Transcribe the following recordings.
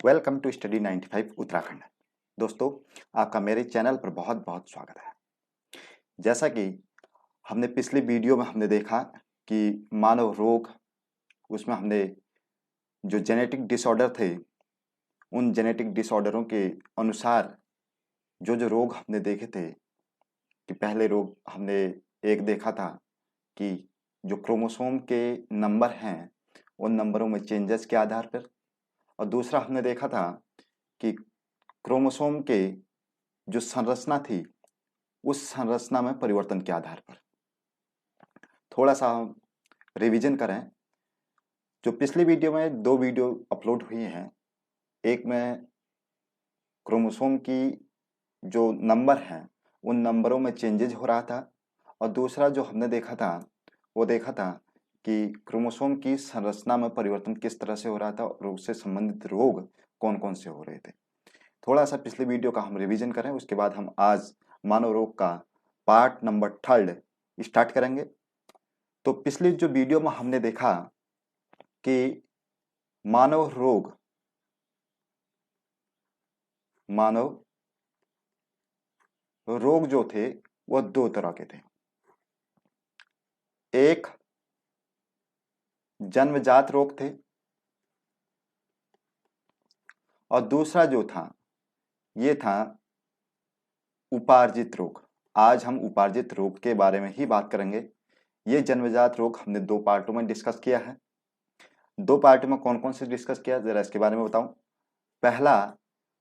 Welcome to study 95 Uttarakhand. दोस्तों, आपका मेरे चैनल पर बहुत बहुत स्वागत है। जैसा कि हमने पिछली वीडियो में हमने देखा कि मानव रोग, उसमें हमने जो जेनेटिक डिसऑर्डर थे, उन जेनेटिक डिसऑर्डरों के अनुसार जो जो रोग हमने देखे थे कि पहले रोग हमने एक देखा था कि जो क्रोमोसोम के नंबर हैं उन नंबरों में चेंजेस के आधार पर, और दूसरा हमने देखा था कि क्रोमोसोम के जो संरचना थी उस संरचना में परिवर्तन के आधार पर। थोड़ा सा हम रिवीजन करें। जो पिछली वीडियो में दो वीडियो अपलोड हुई हैं, एक में क्रोमोसोम की जो नंबर हैं उन नंबरों में चेंजेज हो रहा था, और दूसरा जो हमने देखा था वो देखा था कि क्रोमोसोम की संरचना में परिवर्तन किस तरह से हो रहा था और उससे संबंधित रोग कौन कौन से हो रहे थे। थोड़ा सा पिछली वीडियो का हम रिवीजन करें, उसके बाद हम आज मानव रोग का पार्ट नंबर 3 स्टार्ट करेंगे। तो पिछली जो वीडियो में हमने देखा कि मानव रोग जो थे वह दो तरह के थे। एक जन्मजात रोग थे और दूसरा जो था ये था उपार्जित रोग। आज हम उपार्जित रोग के बारे में ही बात करेंगे। ये जन्मजात रोग हमने दो पार्टों में डिस्कस किया है। दो पार्ट में कौन कौन से डिस्कस किया, जरा इसके बारे में बताऊं। पहला,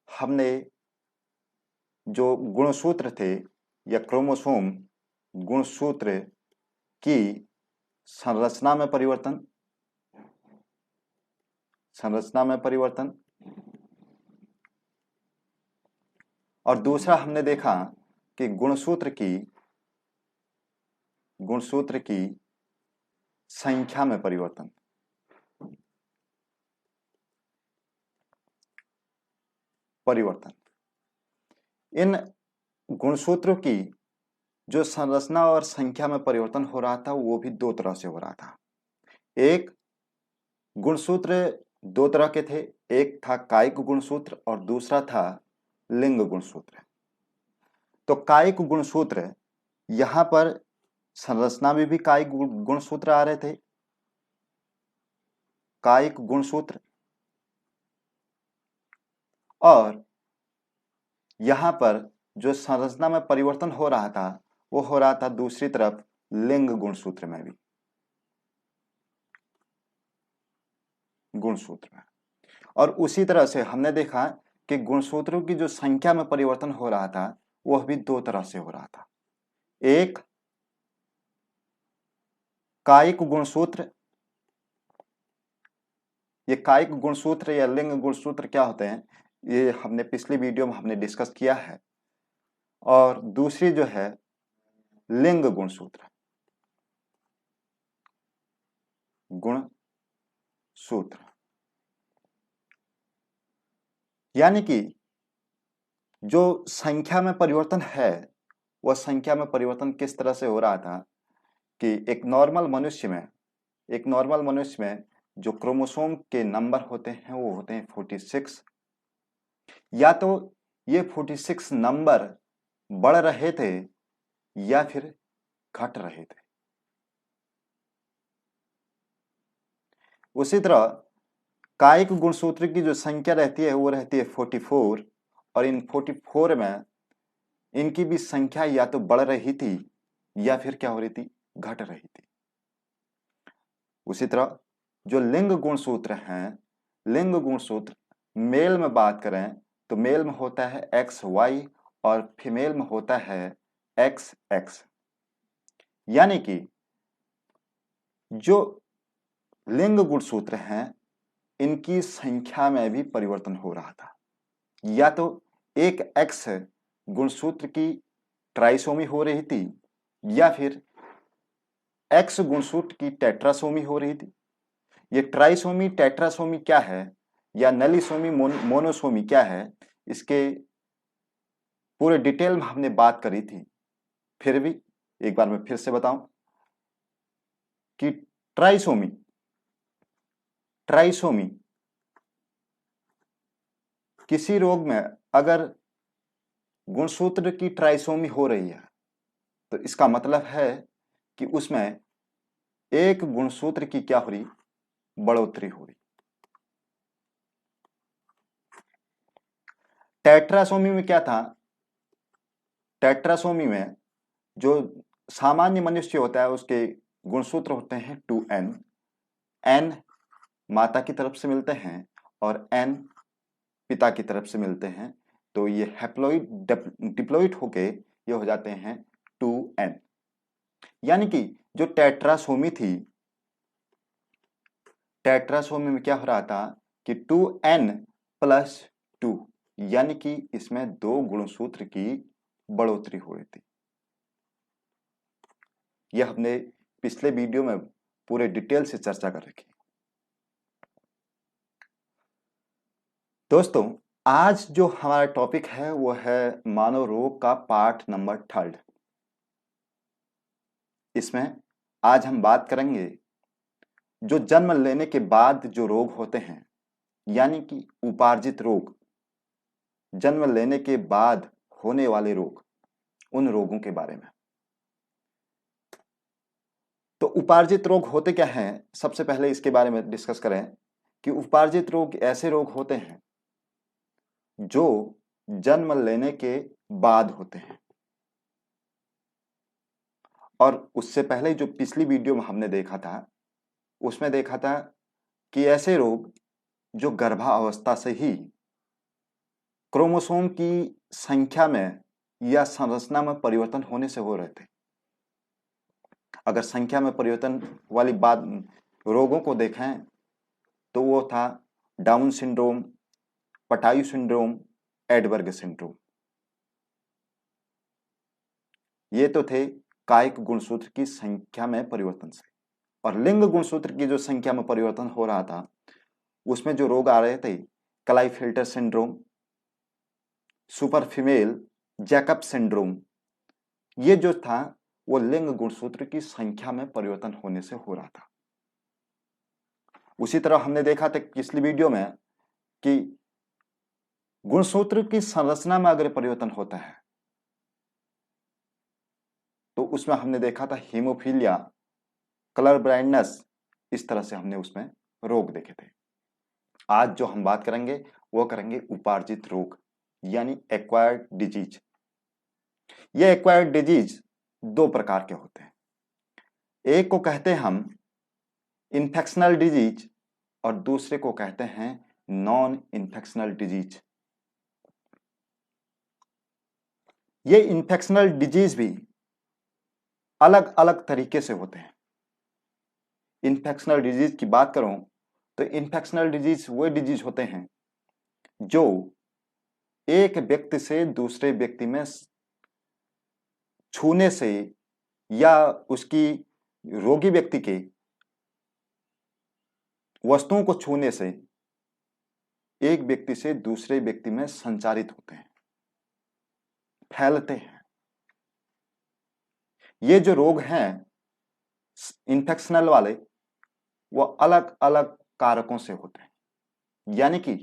हमने जो गुणसूत्र थे या क्रोमोसोम गुणसूत्र की संरचना में परिवर्तन और दूसरा हमने देखा कि गुणसूत्र की संख्या में परिवर्तन। इन गुणसूत्रों की जो संरचना और संख्या में परिवर्तन हो रहा था वो भी दो तरह से हो रहा था। एक गुणसूत्र दो तरह के थे, एक था कायिक गुणसूत्र और दूसरा था लिंग गुणसूत्र। तो कायिक गुणसूत्र, यहां पर संरचना में भी कायिक गुणसूत्र आ रहे थे, कायिक गुणसूत्र, और यहां पर जो संरचना में परिवर्तन हो रहा था वो हो रहा था दूसरी तरफ लिंग गुणसूत्र में भी, और उसी तरह से हमने देखा कि गुणसूत्रों की जो संख्या में परिवर्तन हो रहा था वह भी दो तरह से हो रहा था। एक कायिक गुणसूत्र, ये कायिक गुणसूत्र या लिंग गुणसूत्र क्या होते हैं ये हमने पिछली वीडियो में हमने डिस्कस किया है। और दूसरी जो है लिंग गुणसूत्र, यानी कि जो संख्या में परिवर्तन है वह संख्या में परिवर्तन किस तरह से हो रहा था कि एक नॉर्मल मनुष्य में जो क्रोमोसोम के नंबर होते हैं वो होते हैं 46। या तो ये 46 नंबर बढ़ रहे थे या फिर घट रहे थे। उसी तरह कायिक गुणसूत्र की जो संख्या रहती है वो रहती है 44, और इन 44 में इनकी भी संख्या या तो बढ़ रही थी या फिर क्या हो रही थी, घट रही थी। उसी तरह जो लिंग गुणसूत्र हैं, लिंग गुणसूत्र मेल में बात करें तो मेल में होता है XY और फीमेल में होता है XX। यानी कि जो लिंग गुणसूत्र हैं इनकी संख्या में भी परिवर्तन हो रहा था। या तो एक X गुणसूत्र की ट्राइसोमी हो रही थी या फिर X गुणसूत्र की टेट्रासोमी हो रही थी। ये ट्राइसोमी टेट्रासोमी क्या है या नलीसोमी मोनोसोमी क्या है, इसके पूरे डिटेल में हमने बात करी थी। फिर भी एक बार मैं फिर से बताऊं कि ट्राइसोमी किसी रोग में अगर गुणसूत्र की ट्राइसोमी हो रही है तो इसका मतलब है कि उसमें एक गुणसूत्र की क्या हो रही, बढ़ोतरी हो रही। टेट्रासोमी में क्या था, टेट्रासोमी में जो सामान्य मनुष्य होता है उसके गुणसूत्र होते हैं 2n, n माता की तरफ से मिलते हैं और n पिता की तरफ से मिलते हैं, तो ये हैप्लॉइड डिप्लॉइड होके ये हो जाते हैं 2n। यानी कि जो टेट्रासोमी थी, टेट्रासोमी में क्या हो रहा था कि 2n प्लस 2, यानी कि इसमें दो गुणसूत्र की बढ़ोतरी हो रही थी। यह हमने पिछले वीडियो में पूरे डिटेल से चर्चा कर रखी। दोस्तों, आज जो हमारा टॉपिक है वो है मानव रोग का पार्ट नंबर 3। इसमें आज हम बात करेंगे जो जन्म लेने के बाद जो रोग होते हैं, यानी कि उपार्जित रोग, जन्म लेने के बाद होने वाले रोग, उन रोगों के बारे में। तो उपार्जित रोग होते क्या हैं, सबसे पहले इसके बारे में डिस्कस करें कि उपार्जित रोग ऐसे रोग होते हैं जो जन्म लेने के बाद होते हैं। और उससे पहले जो पिछली वीडियो में हमने देखा था, उसमें देखा था कि ऐसे रोग जो गर्भावस्था से ही क्रोमोसोम की संख्या में या संरचना में परिवर्तन होने से हो रहे थे। अगर संख्या में परिवर्तन वाली बात रोगों को देखें तो वो था डाउन सिंड्रोम, पटायु सिंड्रोम, एडवर्ग सिंड्रोम। ये तो थे कायिक गुणसूत्र की संख्या में परिवर्तन से। और लिंग गुणसूत्र की जो संख्या में परिवर्तन हो रहा था, उसमें जो रोग आ रहे थे Klinefelter syndrome, super female Jacob syndrome, ये जो था वो लिंग गुणसूत्र की संख्या में परिवर्तन होने से हो रहा था। उसी तरह हमने देखा था पिछली वीडियो में कि गुणसूत्र की संरचना में अगर परिवर्तन होता है तो उसमें हमने देखा था हीमोफीलिया, कलर ब्लाइंडनेस, इस तरह से हमने उसमें रोग देखे थे। आज जो हम बात करेंगे वो करेंगे उपार्जित रोग, यानी एक्वायर्ड डिजीज। ये एक्वायर्ड डिजीज दो प्रकार के होते हैं। एक को कहते हैं हम इन्फेक्शनल डिजीज और दूसरे को कहते हैं नॉन इन्फेक्शनल डिजीज। ये इन्फेक्शनल डिजीज भी अलग अलग तरीके से होते हैं। इन्फेक्शनल डिजीज की बात करूं तो इन्फेक्शनल डिजीज वो डिजीज होते हैं जो एक व्यक्ति से दूसरे व्यक्ति में छूने से या उसकी रोगी व्यक्ति के वस्तुओं को छूने से एक व्यक्ति से दूसरे व्यक्ति में संचारित होते हैं, फैलते हैं। ये जो रोग हैं इन्फेक्शनल वाले, वो अलग अलग कारकों से होते हैं। यानी कि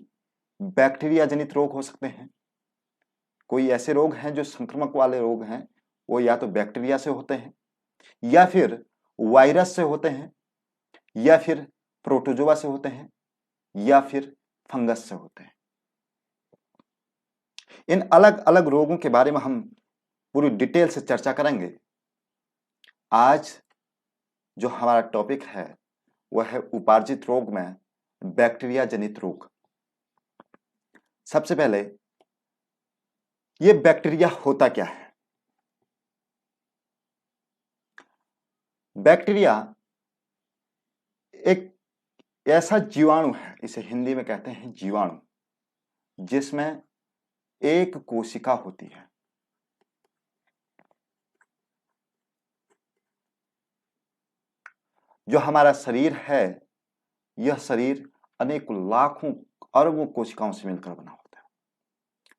बैक्टीरिया जनित रोग हो सकते हैं। कोई ऐसे रोग हैं जो संक्रमक वाले रोग हैं, वो या तो बैक्टीरिया से होते हैं, या फिर वायरस से होते हैं, या फिर प्रोटोजोआ से होते हैं, या फिर फंगस से होते हैं। इन अलग अलग रोगों के बारे में हम पूरी डिटेल से चर्चा करेंगे। आज जो हमारा टॉपिक है वह है उपार्जित रोग में बैक्टीरिया जनित रोग। सबसे पहले ये बैक्टीरिया होता क्या है? बैक्टीरिया एक ऐसा जीवाणु है, इसे हिंदी में कहते हैं जीवाणु, जिसमें एक कोशिका होती है। जो हमारा शरीर है, यह शरीर अनेक लाखों अरबों कोशिकाओं से मिलकर बना होता है,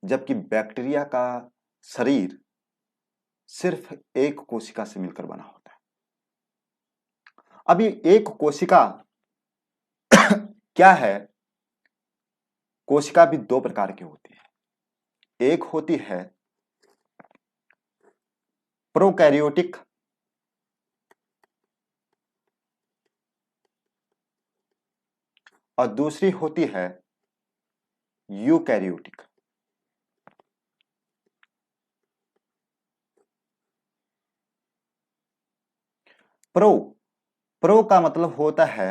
जबकि बैक्टीरिया का शरीर सिर्फ एक कोशिका से मिलकर बना होता है। अभी एक कोशिका क्या है कोशिका भी दो प्रकार की होती है। एक होती है प्रोकैरियोटिक और दूसरी होती है यूकैरियोटिक। प्रो प्रो का मतलब होता है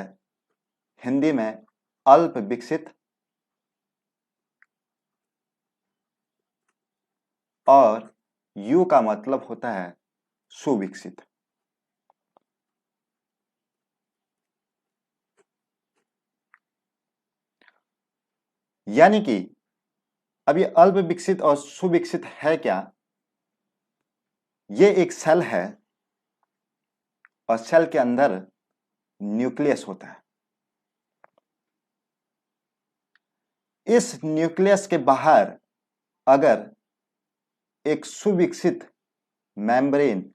हिंदी में अल्प विकसित और यू का मतलब होता है सुविकसित। यानी कि अब ये अल्प विकसित और सुविकसित है क्या? ये एक सेल है और सेल के अंदर न्यूक्लियस होता है। इस न्यूक्लियस के बाहर अगर एक सुविकसित मेम्ब्रेन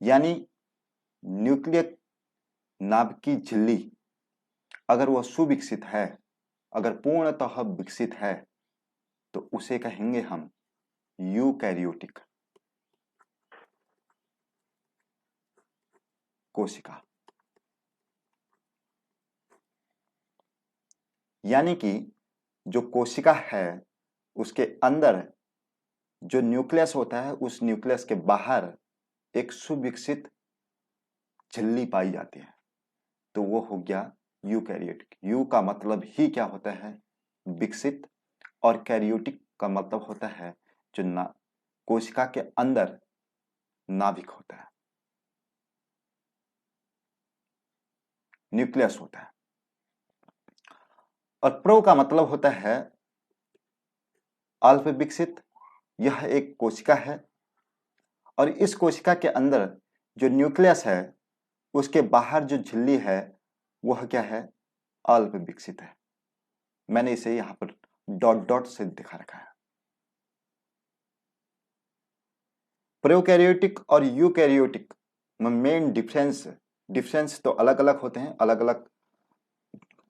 यानी न्यूक्लियक नाभ की झिल्ली अगर वह सुविकसित है, अगर पूर्णतः विकसित है, तो उसे कहेंगे हम यूकैरियोटिक कोशिका। यानी कि जो कोशिका है उसके अंदर जो न्यूक्लियस होता है, उस न्यूक्लियस के बाहर एक सुविकसित झिल्ली पाई जाती है, तो वो हो गया यूकैरियोटिक। यू का मतलब ही क्या होता है? विकसित। और कैरियोटिक का मतलब होता है जो कोशिका के अंदर नाभिक होता है, न्यूक्लियस होता है। और प्रो का मतलब होता है अल्प विकसित। यह एक कोशिका है और इस कोशिका के अंदर जो न्यूक्लियस है उसके बाहर जो झिल्ली है वह क्या है? अल्प विकसित है। मैंने इसे यहां पर डॉट डॉट से दिखा रखा है। प्रोकैरियोटिक और यूकैरियोटिक में मेन डिफरेंस तो अलग अलग होते हैं, अलग अलग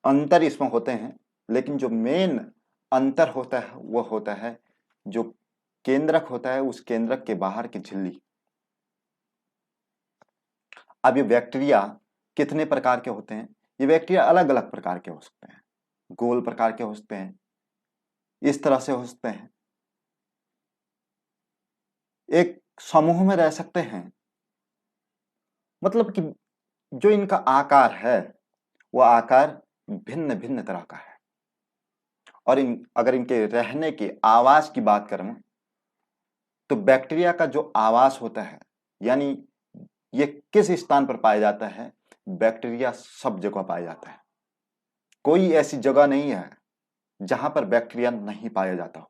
अंतर इसमें होते हैं, लेकिन जो मेन अंतर होता है वह होता है जो केंद्रक होता है, उस केंद्रक के बाहर की झिल्ली। अब ये बैक्टीरिया कितने प्रकार के होते हैं? ये बैक्टीरिया अलग अलग प्रकार के हो सकते हैं, गोल प्रकार के हो सकते हैं, इस तरह से हो सकते हैं, एक समूह में रह सकते हैं। मतलब कि जो इनका आकार है वह आकार भिन्न भिन्न तरह का है। और अगर इनके रहने के आवास की बात करें तो बैक्टीरिया का जो आवास होता है, यानी ये किस स्थान पर पाया जाता है? बैक्टीरिया सब जगह पाया जाता है। कोई ऐसी जगह नहीं है जहां पर बैक्टीरिया नहीं पाया जाता हो।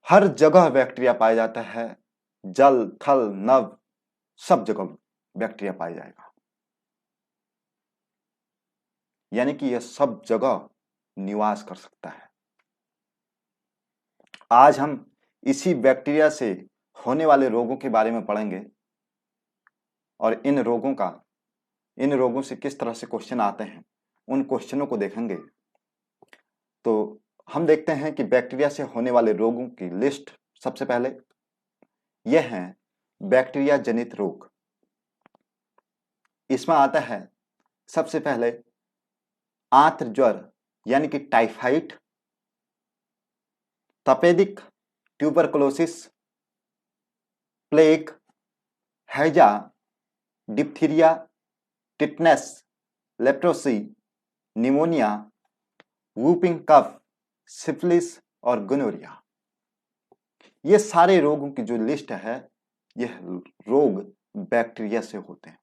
हर जगह बैक्टीरिया पाया जाता है, जल थल नभ सब जगह बैक्टीरिया पाया जाएगा। यानी कि यह सब जगह निवास कर सकता है। आज हम इसी बैक्टीरिया से होने वाले रोगों के बारे में पढ़ेंगे और इन रोगों से किस तरह से क्वेश्चन आते हैं उन क्वेश्चनों को देखेंगे। तो हम देखते हैं कि बैक्टीरिया से होने वाले रोगों की लिस्ट। सबसे पहले यह है बैक्टीरिया जनित रोग। इसमें आता है सबसे पहले आंत्र ज्वर यानी कि टाइफाइड, तपेदिक, ट्यूबरकुलोसिस, प्लेग, हैजा, diphtheria, tetanus, leprosy, pneumonia, whooping cough, syphilis और गोनोरिया। ये सारे रोगों की जो लिस्ट है, यह रोग बैक्टीरिया से होते हैं।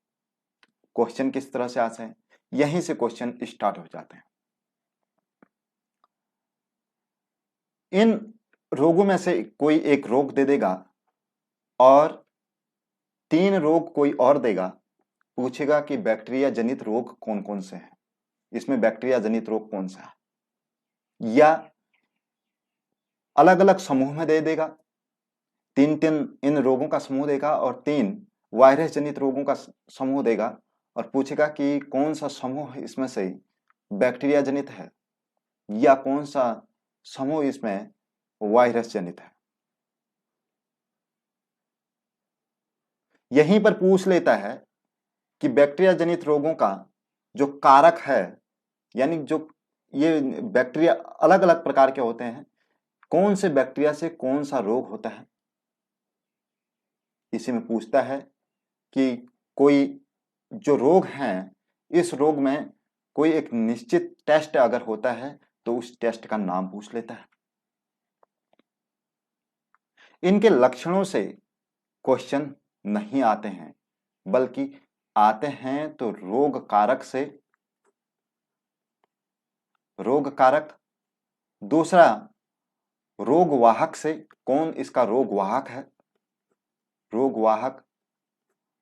क्वेश्चन किस तरह से आते हैं? यहीं से क्वेश्चन स्टार्ट हो जाते हैं। इन रोगों में से कोई एक रोग दे देगा और 3 रोग कोई और देगा, पूछेगा कि बैक्टीरिया जनित रोग कौन कौन से हैं, इसमें बैक्टीरिया जनित रोग कौन सा है। या अलग अलग समूह में दे देगा, 3 इन रोगों का समूह देगा और 3 वायरस जनित रोगों का समूह देगा और पूछेगा कि कौन सा समूह इसमें से बैक्टीरिया जनित है या कौन सा समूह इसमें वायरस जनित है। यहीं पर पूछ लेता है कि बैक्टीरिया जनित रोगों का जो कारक है, यानी जो ये बैक्टीरिया अलग अलग प्रकार के होते हैं, कौन से बैक्टीरिया से कौन सा रोग होता है। इसी में पूछता है कि कोई जो रोग हैं, इस रोग में कोई एक निश्चित टेस्ट अगर होता है तो उस टेस्ट का नाम पूछ लेता है। इनके लक्षणों से क्वेश्चन नहीं आते हैं, बल्कि आते हैं तो रोग कारक से। रोग कारक, दूसरा रोग वाहक से, कौन इसका रोग वाहक है। रोग वाहक,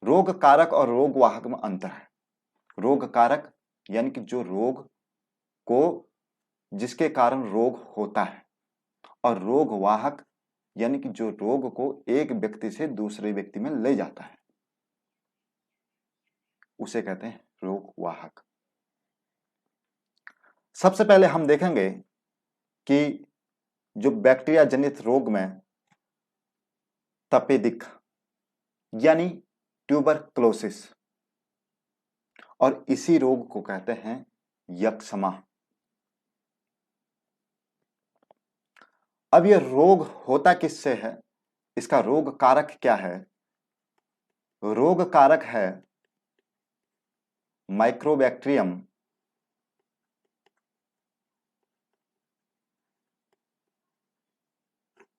रोग कारक और रोग वाहक में अंतर है। रोग कारक यानी कि जो रोग को जिसके कारण रोग होता है, और रोग वाहक यानी कि जो रोग को एक व्यक्ति से दूसरे व्यक्ति में ले जाता है, उसे कहते हैं रोग वाहक। सबसे पहले हम देखेंगे कि जो बैक्टीरिया जनित रोग में तपेदिक यानी ट्यूबरक्लोसिस, और इसी रोग को कहते हैं यक्ष्मा। अब यह रोग होता किससे है, इसका रोग कारक क्या है। रोग कारक है माइक्रोबैक्टीरियम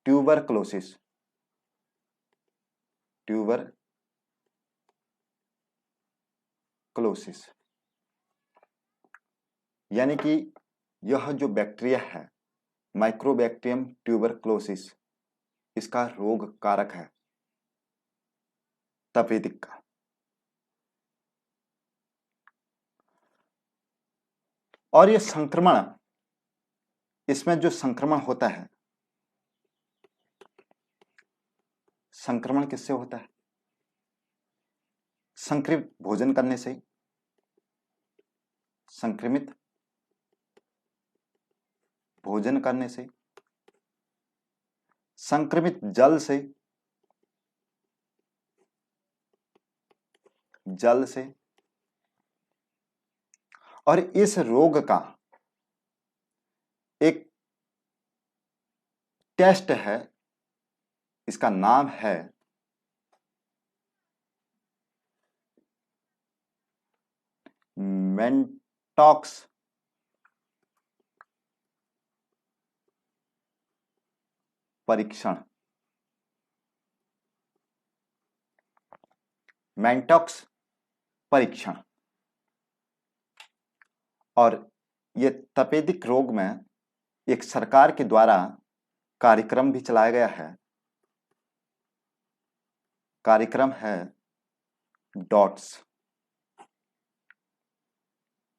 ट्यूबरक्लोसिस। ट्यूबरक्लोसिस यानी कि यह जो बैक्टीरिया है माइक्रोबैक्टीरियम ट्यूबरक्लोसिस, इसका रोग कारक है तपेदिक का। और यह संक्रमण, इसमें जो संक्रमण होता है, संक्रमण किससे होता है। संक्रमित भोजन करने से, संक्रमित भोजन करने से, संक्रमित जल से, जल से। और इस रोग का एक टेस्ट है, इसका नाम है मेंटॉक्स परीक्षण। मेंटॉक्स परीक्षण। और ये तपेदिक रोग में एक सरकार के द्वारा कार्यक्रम भी चलाया गया है। कार्यक्रम है डॉट्स,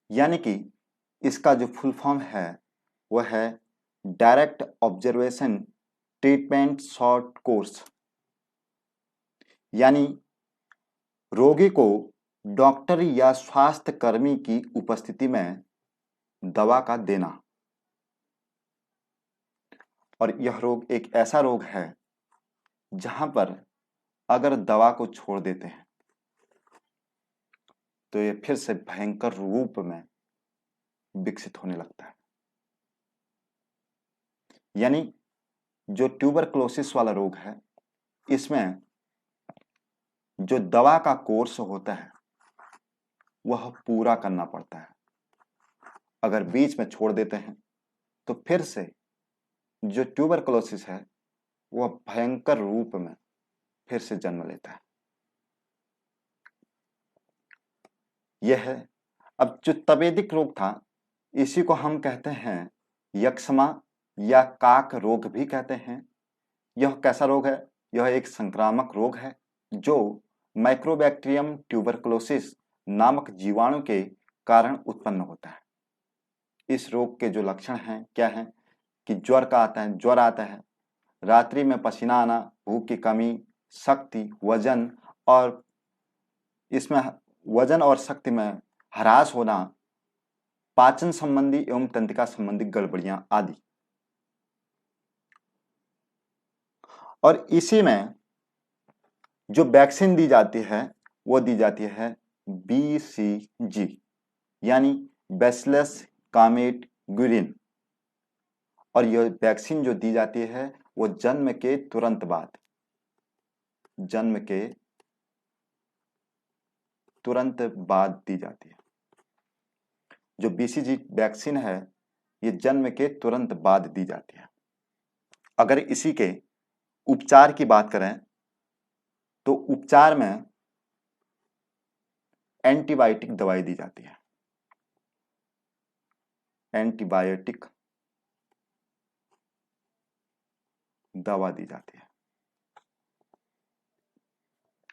यानी कि इसका जो फुल फॉर्म है वह है direct observation treatment short course, यानी रोगी को डॉक्टर या स्वास्थ्य कर्मी की उपस्थिति में दवा का देना। और यह रोग एक ऐसा रोग है जहां पर अगर दवा को छोड़ देते हैं तो यह फिर से भयंकर रूप में विकसित होने लगता है। यानी जो ट्यूबरक्लोसिस वाला रोग है, इसमें जो दवा का कोर्स होता है वह पूरा करना पड़ता है। अगर बीच में छोड़ देते हैं तो फिर से जो ट्यूबरक्लोसिस है वह भयंकर रूप में फिर से जन्म लेता है। यह है। अब जो तपेदिक रोग था, इसी को हम कहते हैं यक्ष्मा या काक रोग भी कहते हैं। यह कैसा रोग है, यह एक संक्रामक रोग है जो माइक्रोबैक्टीरियम ट्यूबरक्लोसिस नामक जीवाणु के कारण उत्पन्न होता है। इस रोग के जो लक्षण हैं क्या हैं कि ज्वर आता है, रात्रि में पसीना आना, भूख की कमी, शक्ति, वजन, और इसमें वजन और शक्ति में ह्रास होना, पाचन संबंधी एवं तंत्रिका संबंधी गड़बड़ियां आदि। और इसी में जो वैक्सीन दी जाती है वो दी जाती है BCG, यानी बैसिलस कामेट ग्यूरिन। और यह वैक्सीन जो दी जाती है वो जन्म के तुरंत बाद दी जाती है। जो BCG वैक्सीन है ये जन्म के तुरंत बाद दी जाती है। अगर इसी के उपचार की बात करें तो उपचार में एंटीबायोटिक दवाई दी जाती है। एंटीबायोटिक दवा दी जाती है।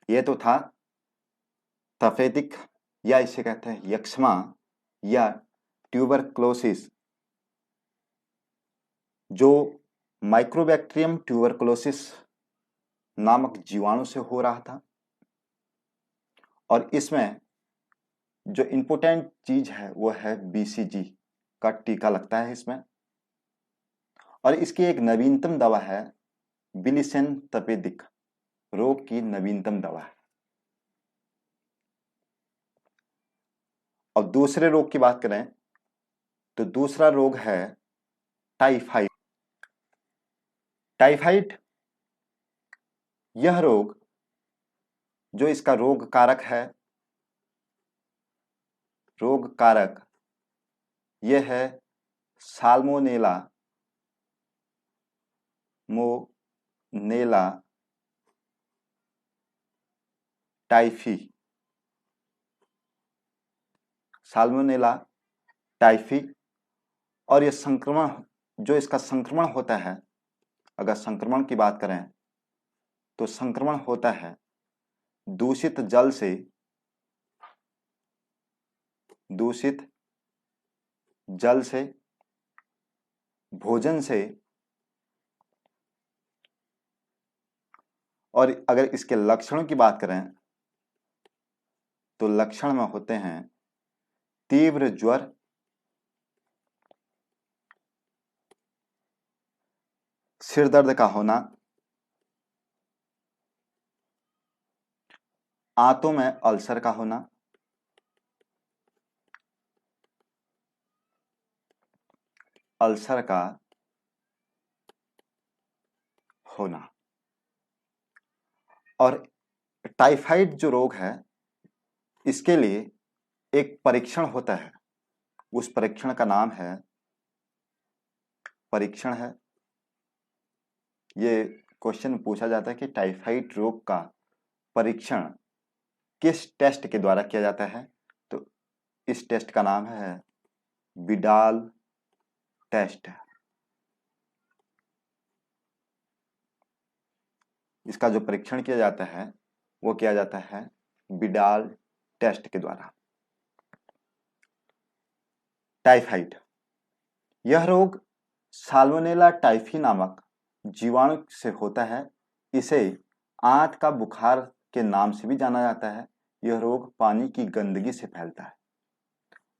ये तो था तपेदिक या इसे कहते हैं यक्ष्मा या ट्यूबरक्लोसिस, जो माइक्रोबैक्टीरियम ट्यूबरक्लोसिस नामक जीवाणु से हो रहा था। और इसमें जो इम्पोर्टेंट चीज है वो है BCG का टीका लगता है इसमें। और इसकी एक नवीनतम दवा है बिलिसेन तपेदिक, रोग की नवीनतम दवा है। और दूसरे रोग की बात करें तो दूसरा रोग है टाइफाइड। टाइफाइड यह रोग, जो इसका रोग कारक यह है साल्मोनेला टाइफी। Salmonella typhi. और यह संक्रमण, जो इसका संक्रमण होता है, अगर संक्रमण की बात करें तो संक्रमण होता है दूषित जल से, भोजन से, और अगर इसके लक्षणों की बात करें तो लक्षण में होते हैं तीव्र ज्वर, सिर दर्द का होना, आंतों में अल्सर का होना, और टाइफाइड जो रोग है इसके लिए एक परीक्षण होता है। उस परीक्षण का नाम है ये क्वेश्चन पूछा जाता है कि टाइफाइड रोग का परीक्षण किस टेस्ट के द्वारा किया जाता है, तो इस टेस्ट का नाम है विडाल टेस्ट। इसका जो परीक्षण किया जाता है वो किया जाता है विडाल टेस्ट के द्वारा। टाइफाइड यह रोग साल्मोनेला टाइफी नामक जीवाणु से होता है। इसे आंत का बुखार के नाम से भी जाना जाता है। यह रोग पानी की गंदगी से फैलता है।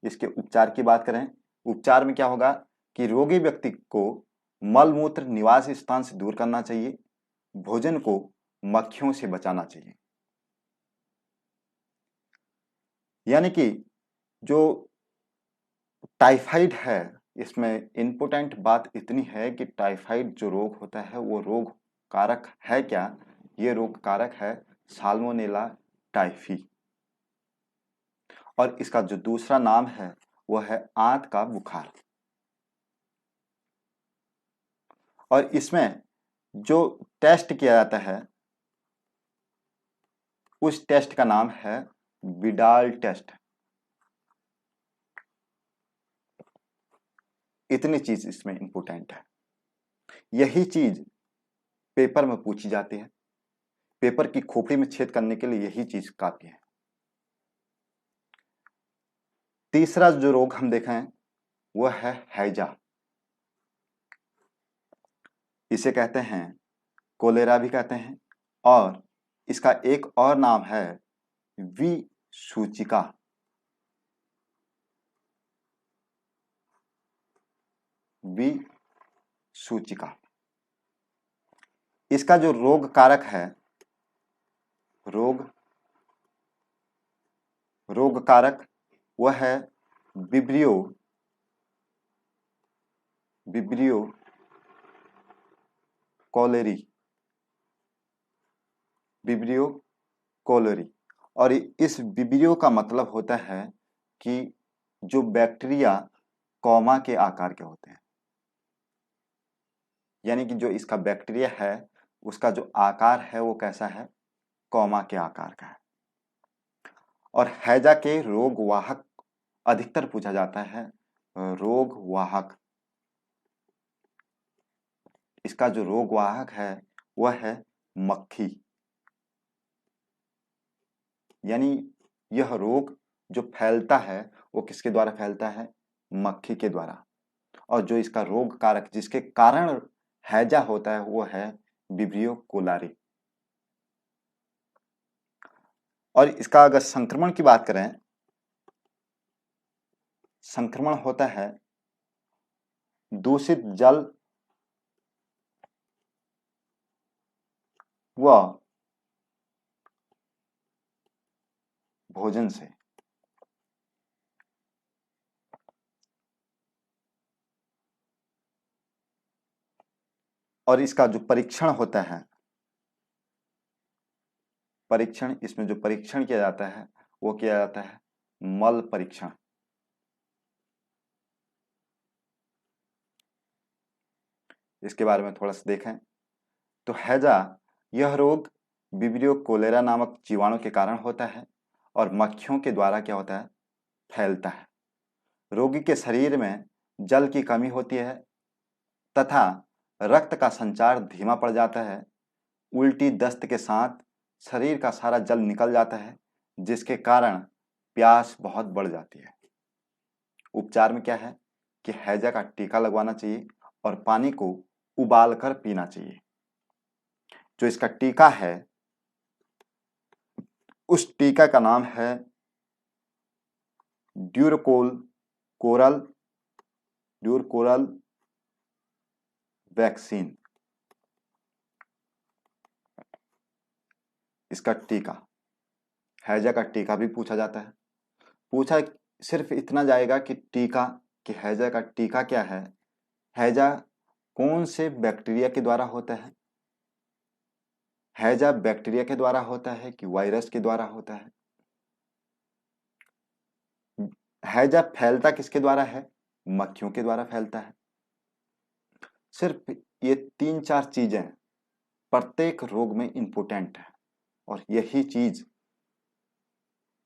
इसके उपचार की बात करें, उपचार में क्या होगा कि रोगी व्यक्ति को मलमूत्र निवास स्थान से दूर करना चाहिए, भोजन को मक्खियों से बचाना चाहिए। यानी कि जो टाइफाइड है इसमें इंपोर्टेंट बात इतनी है कि टाइफाइड जो रोग होता है वो रोग कारक है क्या, ये रोग कारक है साल्मोनेला टाइफी। और इसका जो दूसरा नाम है वो है आंत का बुखार। और इसमें जो टेस्ट किया जाता है उस टेस्ट का नाम है विडाल टेस्ट। इतनी चीज इसमें इंपोर्टेंट है। यही चीज पेपर में पूछी जाती है। पेपर की खोपड़ी में छेद करने के लिए यही चीज काफी है। तीसरा जो रोग हम देखें वो है हैजा। इसे कहते हैं कोलेरा भी कहते हैं, और इसका एक और नाम है सूचिका, विसूचिका। इसका जो रोग कारक है, रोग कारक वह है विब्रियो कोलेरी, विब्रियो कोलेरी। और इस विब्रियो का मतलब होता है कि जो बैक्टीरिया कॉमा के आकार के होते हैं, यानी कि जो इसका बैक्टीरिया है उसका जो आकार है वो कैसा है, कॉमा के आकार का है। और हैजा के रोग वाहक अधिकतर पूछा जाता है, रोग वाहक। इसका जो रोग वाहक है वह है मक्खी, यानी यह रोग जो फैलता है वो किसके द्वारा फैलता है, मक्खी के द्वारा। और जो इसका रोग कारक जिसके कारण हैजा होता है वो है विब्रियो कोलारी। और इसका अगर संक्रमण की बात करें, संक्रमण होता है दूषित जल व भोजन से। और इसका जो परीक्षण होता है, परीक्षण, इसमें जो परीक्षण किया जाता है वो किया जाता है मल परीक्षण। इसके बारे में थोड़ा सा देखें तो हैजा यह रोग विब्रियो कोलेरा नामक जीवाणु के कारण होता है और मक्खियों के द्वारा क्या होता है, फैलता है। रोगी के शरीर में जल की कमी होती है तथा रक्त का संचार धीमा पड़ जाता है। उल्टी दस्त के साथ शरीर का सारा जल निकल जाता है जिसके कारण प्यास बहुत बढ़ जाती है। उपचार में क्या है कि हैजा का टीका लगवाना चाहिए और पानी को उबाल कर पीना चाहिए। जो इसका टीका है उस टीका का नाम है ड्यूरकोरल वैक्सीन। इसका टीका, हैजा का टीका भी पूछा जाता है। पूछा सिर्फ इतना जाएगा कि टीका, कि हैजा का टीका क्या है, हैजा कौन से बैक्टीरिया के द्वारा होता है, हैजा बैक्टीरिया के द्वारा होता है कि वायरस के द्वारा होता है, हैजा फैलता किसके द्वारा है, मक्खियों के द्वारा फैलता है। सिर्फ ये 3-4 चीजें प्रत्येक रोग में इंपोर्टेंट है और यही चीज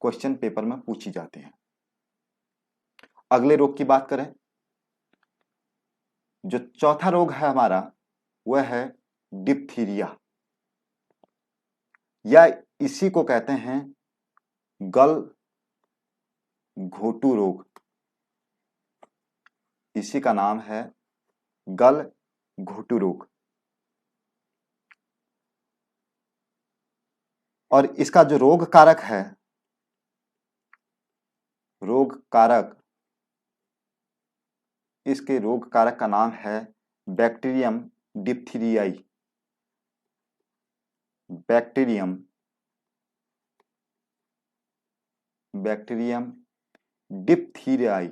क्वेश्चन पेपर में पूछी जाती है। अगले रोग की बात करें, जो चौथा रोग है हमारा वह है डिप्थीरिया, या इसी को कहते हैं गल घोटू रोग। इसी का नाम है गल घोटू रोग। और इसका जो रोग कारक है, रोग कारक, इसके रोग कारक का नाम है बैक्टीरियम डिप्थीरियाई, बैक्टीरियम डिप्थीरियाई।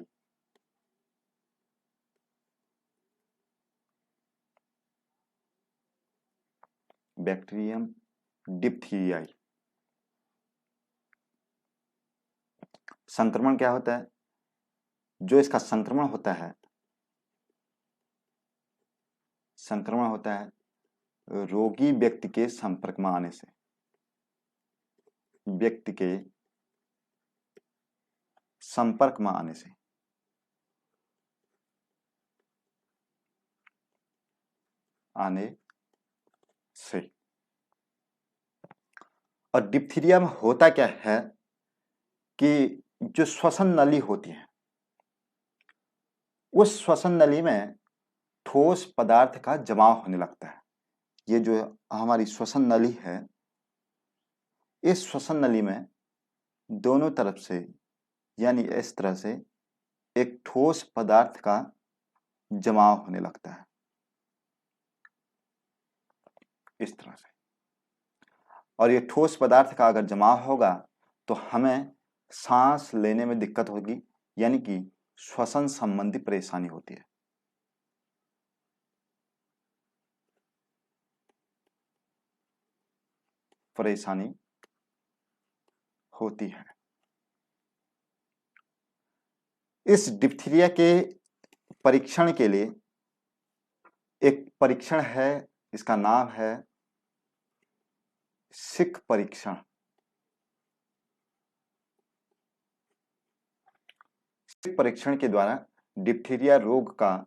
बैक्टीरियम डिप्थीरियाई। संक्रमण क्या होता है, जो इसका संक्रमण होता है, संक्रमण होता है रोगी व्यक्ति के संपर्क में आने से, व्यक्ति के संपर्क में आने से। और डिप्थीरिया में होता क्या है कि जो श्वसन नली होती है उस श्वसन नली में ठोस पदार्थ का जमाव होने लगता है। ये जो हमारी श्वसन नली है, इस श्वसन नली में दोनों तरफ से यानी इस तरह से एक ठोस पदार्थ का जमाव होने लगता है, इस तरह से। और ये ठोस पदार्थ का अगर जमाव होगा तो हमें सांस लेने में दिक्कत होगी, यानी कि श्वसन संबंधी परेशानी होती है। परेशानी होती है। इस डिप्थीरिया के परीक्षण के लिए एक परीक्षण है, इसका नाम है सिक परीक्षण। सिक परीक्षण के द्वारा डिप्थीरिया रोग का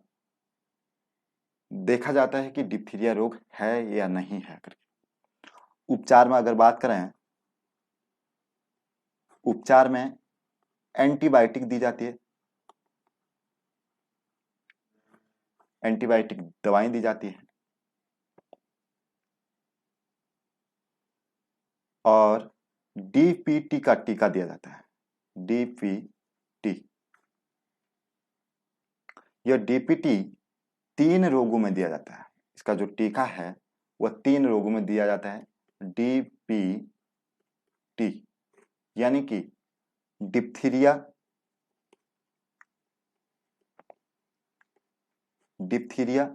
देखा जाता है कि डिप्थीरिया रोग है या नहीं है करके। उपचार में अगर बात करें, उपचार में एंटीबायोटिक दी जाती है, एंटीबायोटिक दवाएं दी जाती हैं, और डीपीटी का टीका दिया जाता है। डीपीटी, यह डीपीटी 3 रोगों में दिया जाता है। इसका जो टीका है वह 3 रोगों में दिया जाता है। डीपीटी यानी कि डिप्थीरिया, डिप्थीरिया,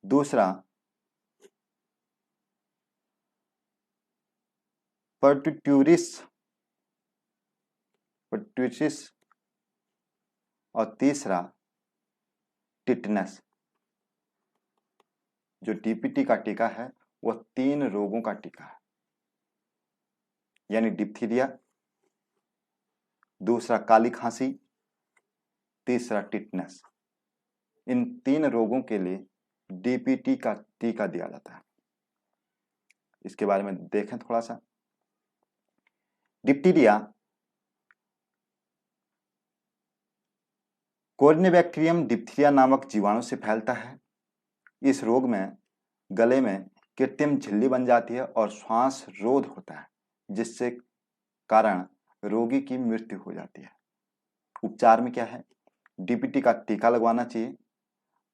दूसरा पर्टुट्यूरिस, पर्टुटिस, और तीसरा टिटनस। जो डीपीटी का टीका है वह 3 रोगों का टीका है, यानी डिप्थीरिया, दूसरा काली खांसी, तीसरा टिटनस। इन 3 रोगों के लिए डीपीटी का टीका दिया जाता है। इसके बारे में देखें थोड़ा सा। डिप्थीरिया कोर्नेबैक्टीरियम डिप्थीरिया नामक जीवाणु से फैलता है। इस रोग में गले में कृत्रिम झिल्ली बन जाती है और श्वास रोध होता है, जिससे कारण रोगी की मृत्यु हो जाती है। उपचार में क्या है? डीपीटी का टीका लगवाना चाहिए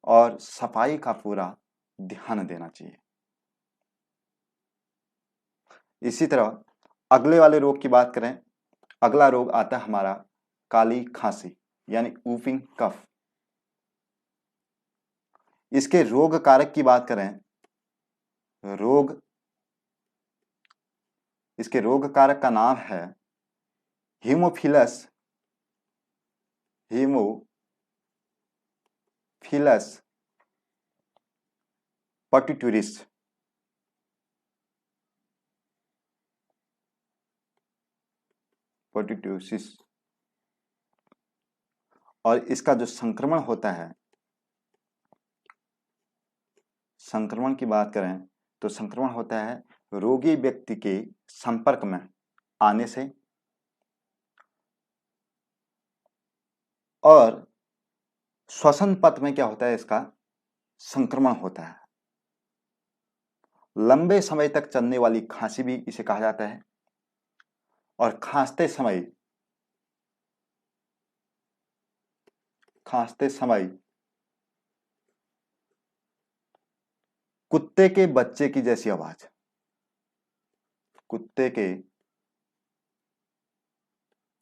और सफाई का पूरा ध्यान देना चाहिए। इसी तरह अगले वाले रोग की बात करें, अगला रोग आता है हमारा काली खांसी यानी वूफिंग कफ। इसके रोग कारक की बात करें, इसके रोग कारक का नाम है हीमोफिलस, हीमोफिलस पर्टुट्यूरिस। पर्टुट्यूसिस। और इसका जो संक्रमण होता है, संक्रमण की बात करें तो संक्रमण होता है रोगी व्यक्ति के संपर्क में आने से, और श्वसन पथ में क्या होता है, इसका संक्रमण होता है। लंबे समय तक चलने वाली खांसी भी इसे कहा जाता है, और खांसते समय कुत्ते के बच्चे की जैसी आवाज, कुत्ते के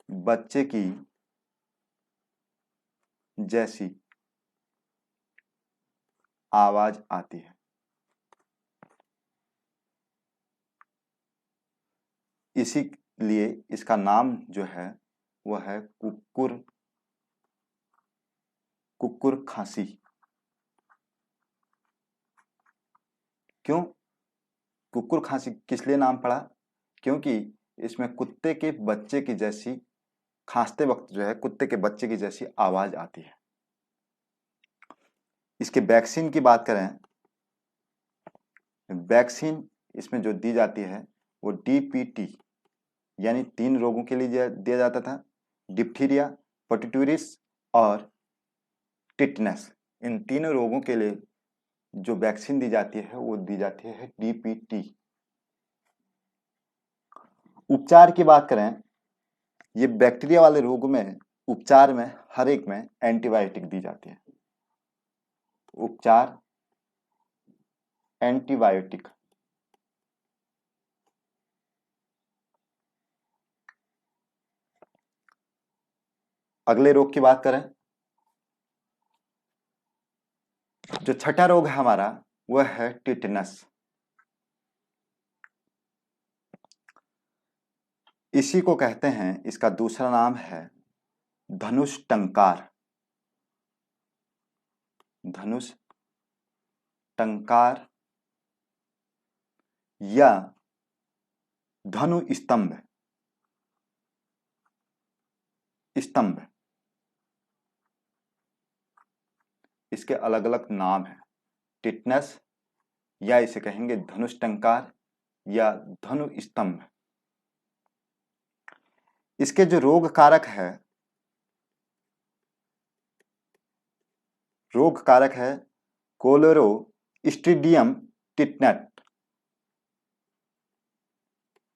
बच्चे की जैसी आवाज आती है। इसीलिए इसका नाम जो है वह है कुकुर खांसी। क्यों कुकुर खांसी किस लिए नाम पड़ा? क्योंकि इसमें कुत्ते के बच्चे की जैसी, खांसते वक्त जो है कुत्ते के बच्चे की जैसी आवाज आती है। इसके वैक्सीन की बात करें, वैक्सीन इसमें जो दी जाती है वो डीपीटी यानी 3 रोगों के लिए दिया जाता था, डिप्थीरिया, पर्टुट्यूरिस और टिटनस। इन 3 रोगों के लिए जो वैक्सीन दी जाती है वो दी जाती है डीपीटी। उपचार की बात करें, ये बैक्टीरिया वाले रोग में उपचार में हर एक में एंटीबायोटिक दी जाती है। उपचार एंटीबायोटिक। अगले रोग की बात करें, जो छठा रोग है हमारा वह है टिटनस। इसी को कहते हैं, इसका दूसरा नाम है धनुष टंकार। धनुष टंकार या धनु स्तंभ। स्तंभ, इसके अलग अलग नाम हैं। टिटनस, या इसे कहेंगे धनुष टंकार या धनु स्तंभ। इसके जो रोग कारक है, कोलेरोस्ट्रिडियम टिटनेट।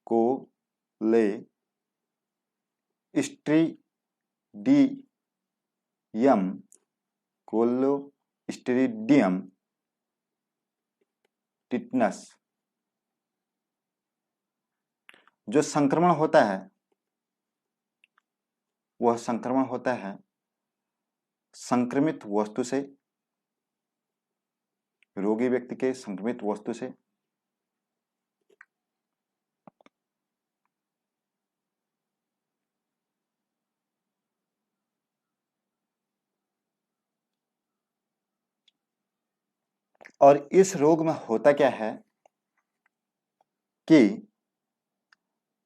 कोलेस्ट्रिडियम टिटनस। जो संक्रमण होता है वह संक्रमण होता है संक्रमित वस्तु से, रोगी व्यक्ति के संक्रमित वस्तु से। और इस रोग में होता क्या है कि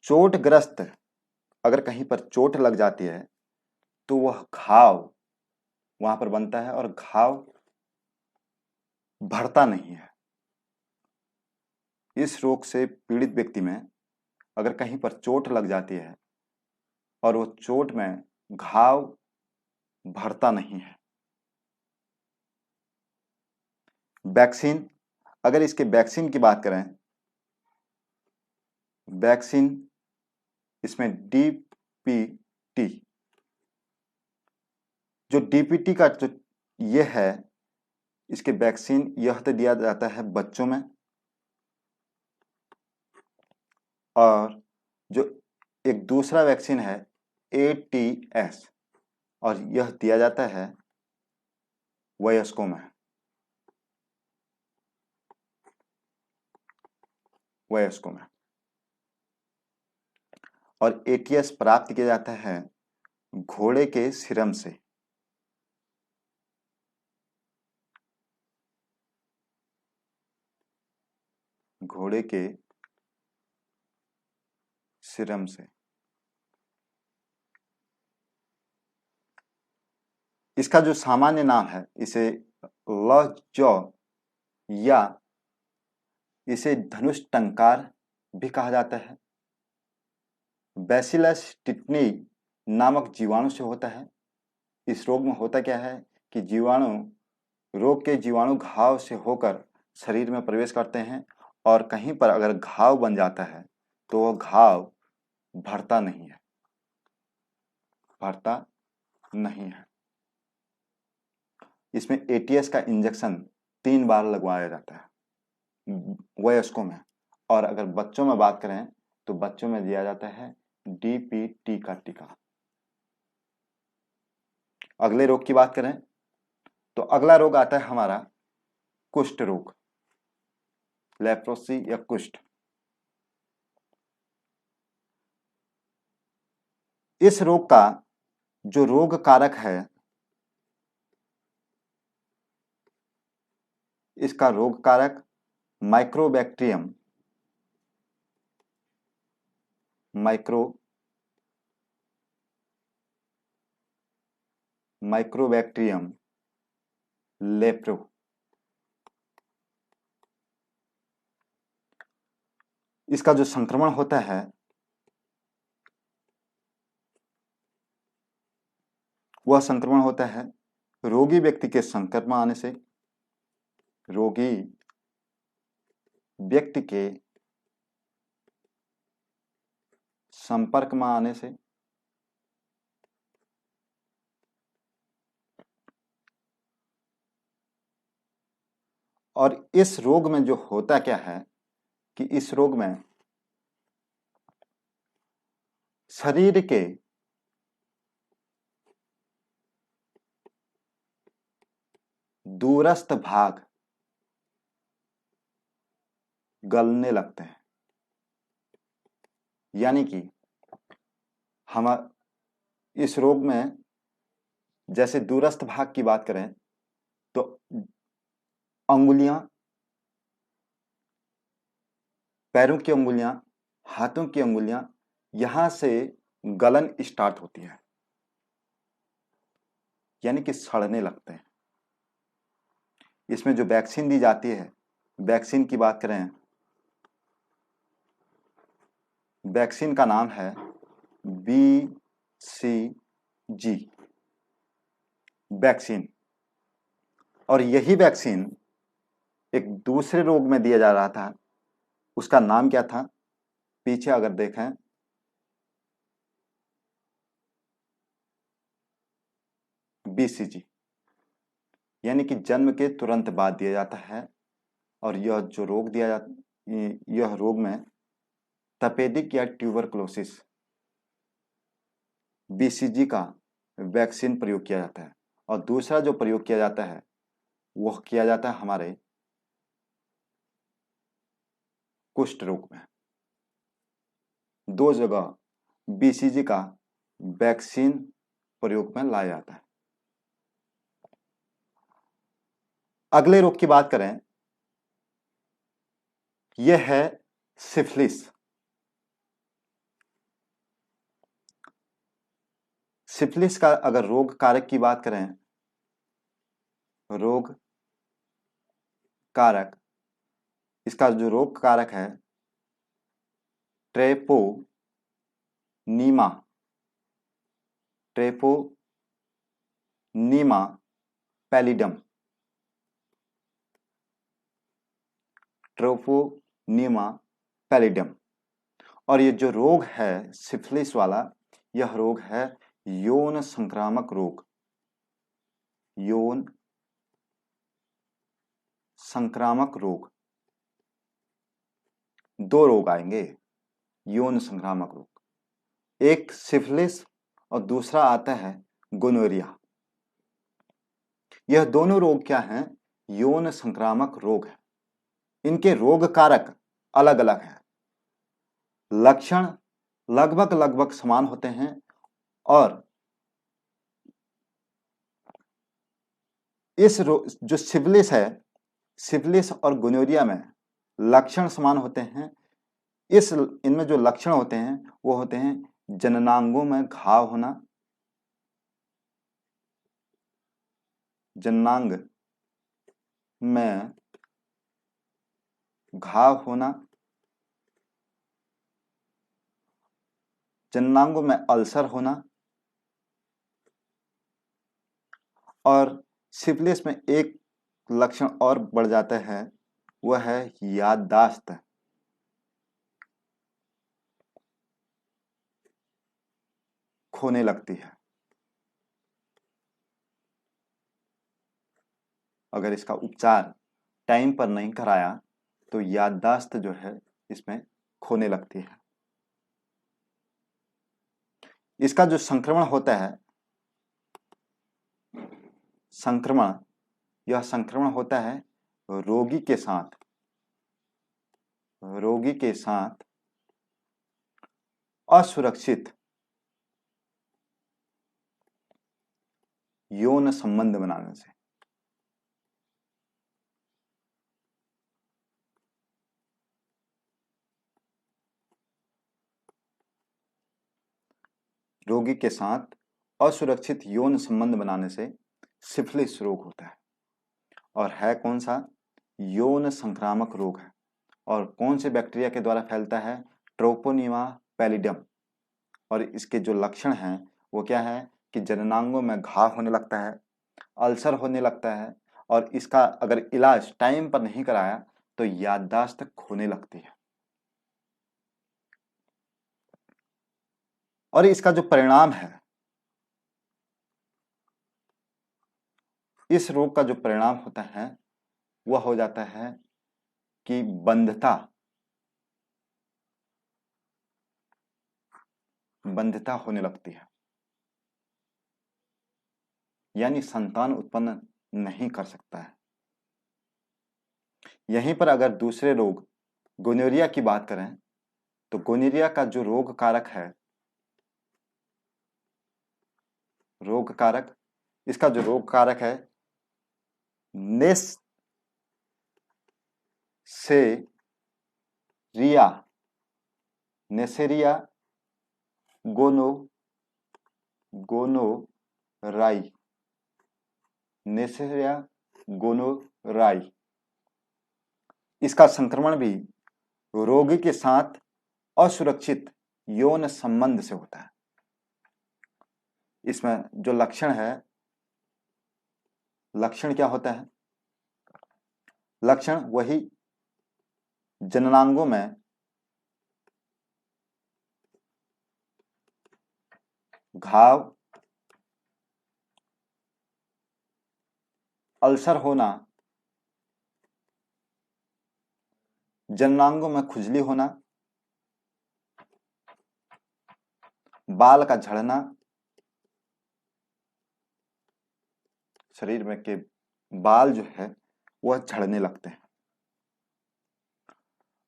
चोटग्रस्त, अगर कहीं पर चोट लग जाती है तो वह घाव वहां पर बनता है और घाव भरता नहीं है। इस रोग से पीड़ित व्यक्ति में अगर कहीं पर चोट लग जाती है और वो चोट में घाव भरता नहीं है। वैक्सीन, अगर इसके वैक्सीन की बात करें, वैक्सीन इसमें डीपीटी, जो डीपीटी का जो ये है, इसके वैक्सीन यह तो दिया जाता है बच्चों में, और जो एक दूसरा वैक्सीन है एटीएस, और यह दिया जाता है वयस्कों में। वयस्कों में। और एटीएस प्राप्त किया जाता है घोड़े के सिरम से। घोड़े के सिरम से। इसका जो सामान्य नाम है, इसे लॉजॉ या इसे धनुष टंकार भी कहा जाता है। बैसिलस टिटनी नामक जीवाणु से होता है। इस रोग में होता क्या है कि रोग के जीवाणु घाव से होकर शरीर में प्रवेश करते हैं, और कहीं पर अगर घाव बन जाता है तो वह घाव भरता नहीं है। भरता नहीं है। इसमें एटीएस का इंजेक्शन 3 बार लगवाया जाता है वयस्कों में, और अगर बच्चों में बात करें तो बच्चों में दिया जाता है डीपीटी का टीका। अगले रोग की बात करें तो अगला रोग आता है हमारा कुष्ठ रोग, लेप्रोसी या कुष्ठ। इस रोग का जो रोग कारक है, इसका रोग कारक माइक्रोबैक्टीरियम लेप्रो। इसका जो संक्रमण होता है वह संक्रमण होता है रोगी व्यक्ति के संक्रमण आने से, रोगी व्यक्ति के संपर्क में आने से और इस रोग में जो होता क्या है कि इस रोग में शरीर के दूरस्थ भाग गलने लगते हैं। यानी कि हम इस रोग में जैसे दूरस्थ भाग की बात करें तो अंगुलियां, पैरों की अंगुलियां, हाथों की अंगुलियां, यहां से गलन स्टार्ट होती है, यानी कि सड़ने लगते हैं। इसमें जो वैक्सीन दी जाती है, वैक्सीन की बात करें, वैक्सीन का नाम है BCG वैक्सीन। और यही वैक्सीन एक दूसरे रोग में दिया जा रहा था, उसका नाम क्या था? पीछे अगर देखें BCG, यानी कि जन्म के तुरंत बाद दिया जाता है। और यह जो रोग दिया जाता, यह रोग में तपेदिक या ट्यूबरकुलोसिस BCG का वैक्सीन प्रयोग किया जाता है। और दूसरा जो प्रयोग किया जाता है वह किया जाता है हमारे कुष्ठ रोग में। दो जगह BCG का वैक्सीन प्रयोग में लाया जाता है। अगले रोग की बात करें, यह है सिफिलिस। सिफिलिस का अगर रोग कारक की बात करें, रोग कारक, इसका जो रोग कारक है ट्रेपोनीमा, ट्रेपोनीमा पैलिडम, ट्रोपोनीमा पैलिडम। और ये जो रोग है सिफिलिस वाला, यह रोग है यौन संक्रामक रोग। यौन संक्रामक रोग, दो रोग आएंगे यौन संक्रामक रोग, एक सिफिलिस और दूसरा आता है गोनोरिया। यह दोनों रोग क्या हैं? यौन संक्रामक रोग है। इनके रोग कारक अलग अलग हैं, लक्षण लगभग लगभग समान होते हैं। और इस जो सिफिलिस है, सिफिलिस और गोनोरिया में लक्षण समान होते हैं। इनमें जो लक्षण होते हैं वो होते हैं जननांगों में घाव होना, जननांग में घाव होना, जननांगों में अल्सर होना। और सिफिलिस में एक लक्षण और बढ़ जाता है, वह है याददाश्त खोने लगती है। अगर इसका उपचार टाइम पर नहीं कराया तो याददाश्त जो है इसमें खोने लगती है। इसका जो संक्रमण होता है, संक्रमण, यह संक्रमण होता है रोगी के साथ, रोगी के साथ असुरक्षित यौन संबंध बनाने से। रोगी के साथ असुरक्षित यौन संबंध बनाने से सिफिलिस रोग होता है। और है कौन सा? यौन संक्रामक रोग है। और कौन से बैक्टीरिया के द्वारा फैलता है? ट्रोपोनिमा पैलिडम। और इसके जो लक्षण हैं वो क्या है कि जननांगों में घाव होने लगता है, अल्सर होने लगता है। और इसका अगर इलाज टाइम पर नहीं कराया तो याददाश्त खोने लगती है। और इसका जो परिणाम है, इस रोग का जो परिणाम होता है वह हो जाता है कि बंध्यता होने लगती है, यानी संतान उत्पन्न नहीं कर सकता है। यहीं पर अगर दूसरे रोग गोनोरिया की बात करें तो गोनोरिया का जो रोग कारक, इसका जो रोग कारक है नेसेरिया गोनोराई, नेसेरिया गोनोराई। इसका संक्रमण भी रोगी के साथ असुरक्षित यौन संबंध से होता है। इसमें जो लक्षण क्या होता है? लक्षण वही जननांगों में घाव, अल्सर होना, जननांगों में खुजली होना, बाल का झड़ना, शरीर में के बाल जो है वह झड़ने लगते हैं।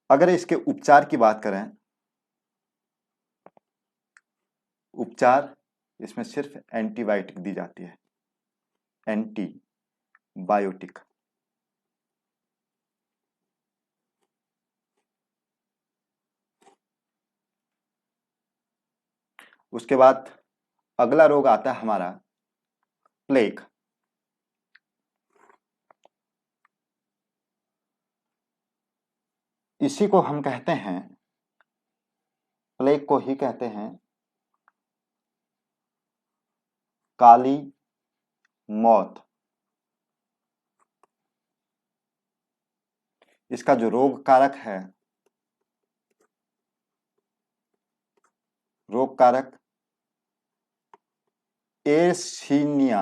अगर इसके उपचार की बात करें, उपचार इसमें सिर्फ एंटीबायोटिक दी जाती है, एंटीबायोटिक। उसके बाद अगला रोग आता है हमारा प्लेग। इसी को हम कहते हैं, प्लेग को ही कहते हैं काली मौत। इसका जो रोग कारक एर्सिनिया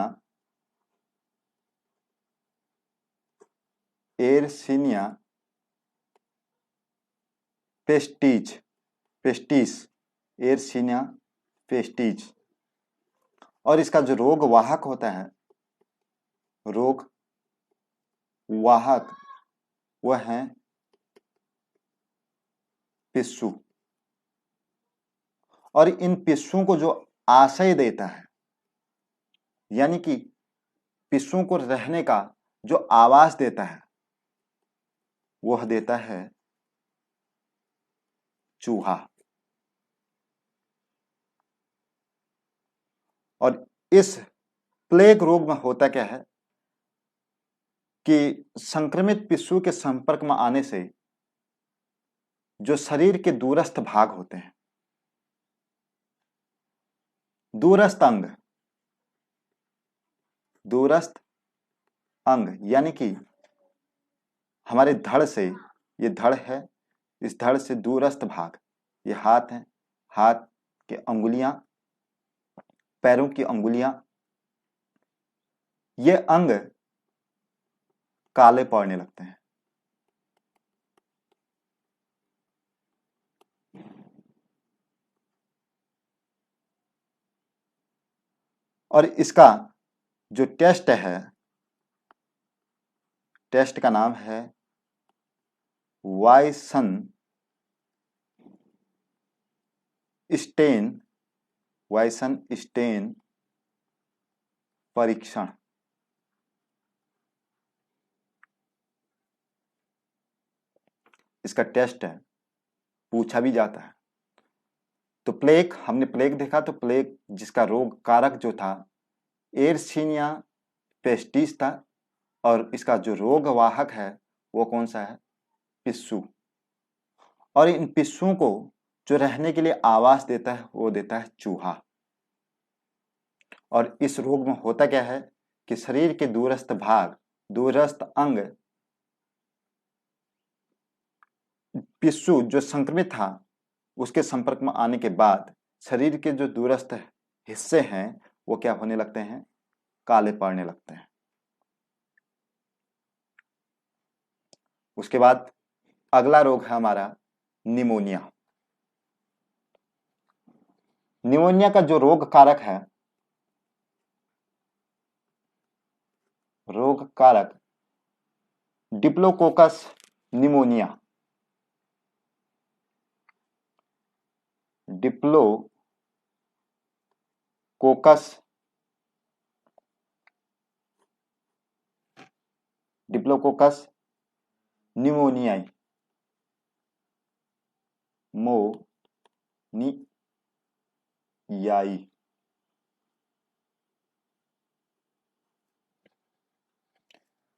पेस्टिस, एर्सिनिया पेस्टिस। और इसका जो रोग वाहक होता है, वह है पिस्सू। और इन पिस्सुओं को जो आश्रय देता है, यानी कि पिस्सुओं को रहने का जो आवास देता है, वह देता है चूहा। और इस प्लेग रोग में होता क्या है कि संक्रमित पिस्सू के संपर्क में आने से जो शरीर के दूरस्थ भाग होते हैं, दूरस्थ अंग, यानी कि हमारे धड़ से, ये धड़ है, इस धड़ से दूरस्थ भाग, ये हाथ है, हाथ के अंगुलियां, पैरों की अंगुलियां, ये अंग काले पड़ने लगते हैं। और इसका जो टेस्ट का नाम है वायसन स्टेन परीक्षण। इसका टेस्ट है, पूछा भी जाता है। तो प्लेग, हमने प्लेग देखा, तो प्लेग जिसका रोग कारक जो था एर्सिनिया पेस्टिस था, और इसका जो रोग वाहक है वो कौन सा है? पिस्सू। और इन पिस्सुओं को जो रहने के लिए आवास देता है वो देता है चूहा। और इस रोग में होता क्या है कि शरीर के दूरस्थ भाग, दूरस्थ अंग, पिस्सू जो संक्रमित था उसके संपर्क में आने के बाद शरीर के जो दूरस्थ हिस्से हैं वो क्या होने लगते हैं, काले पड़ने लगते हैं। उसके बाद अगला रोग है हमारा निमोनिया। निमोनिया का जो रोग कारक है, रोग कारक diplococcus pneumonia, diplococcus diplococcus pneumoniae, मोनियाई।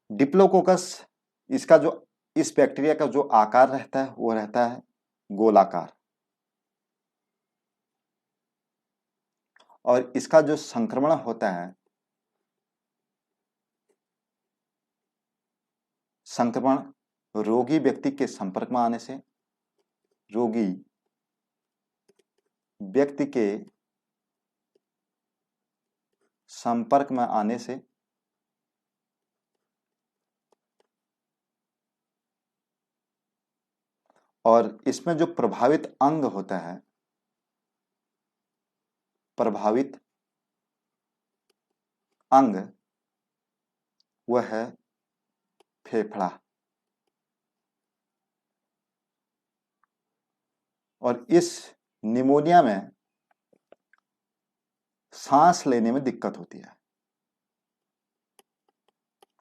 डिप्लोकोकस, इसका जो इस बैक्टीरिया का जो आकार रहता है वो रहता है गोलाकार, और इसका जो संक्रमण होता है, संक्रमण रोगी व्यक्ति के संपर्क में आने से, रोगी व्यक्ति के संपर्क में आने से, और इसमें जो प्रभावित अंग होता है, प्रभावित अंग वह है फेफड़ा, और इस निमोनिया में सांस लेने में दिक्कत होती है,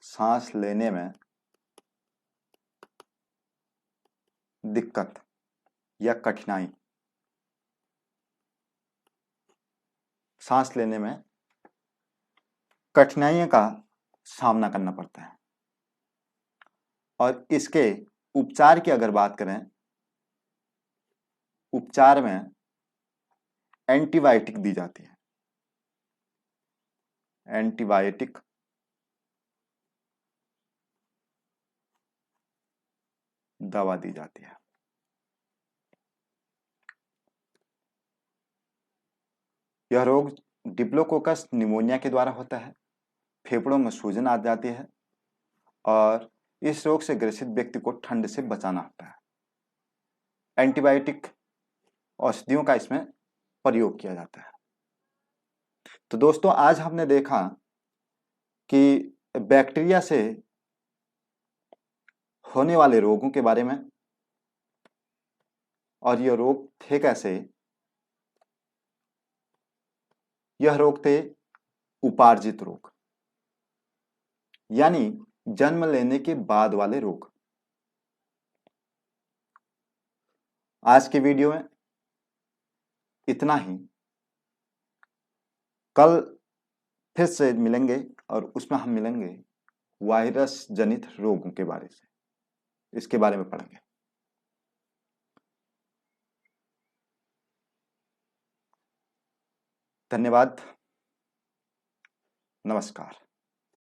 सांस लेने में दिक्कत या कठिनाई, सांस लेने में कठिनाइयों का सामना करना पड़ता है। और इसके उपचार की अगर बात करें, उपचार में एंटीबायोटिक दी जाती है, एंटीबायोटिक दवा दी जाती है। यह रोग डिप्लोकोकस निमोनिया के द्वारा होता है, फेफड़ों में सूजन आ जाती है, और इस रोग से ग्रसित व्यक्ति को ठंड से बचाना होता है। एंटीबायोटिक औषधियों का इसमें प्रयोग किया जाता है। तो दोस्तों, आज हमने देखा कि बैक्टीरिया से होने वाले रोगों के बारे में, और यह रोग थे कैसे। यह रोग थे उपार्जित रोग, यानी जन्म लेने के बाद वाले रोग। आज के वीडियो में इतना ही। कल फिर से मिलेंगे, और उसमें हम मिलेंगे वायरस जनित रोगों के बारे से, इसके बारे में पढ़ेंगे। धन्यवाद, नमस्कार।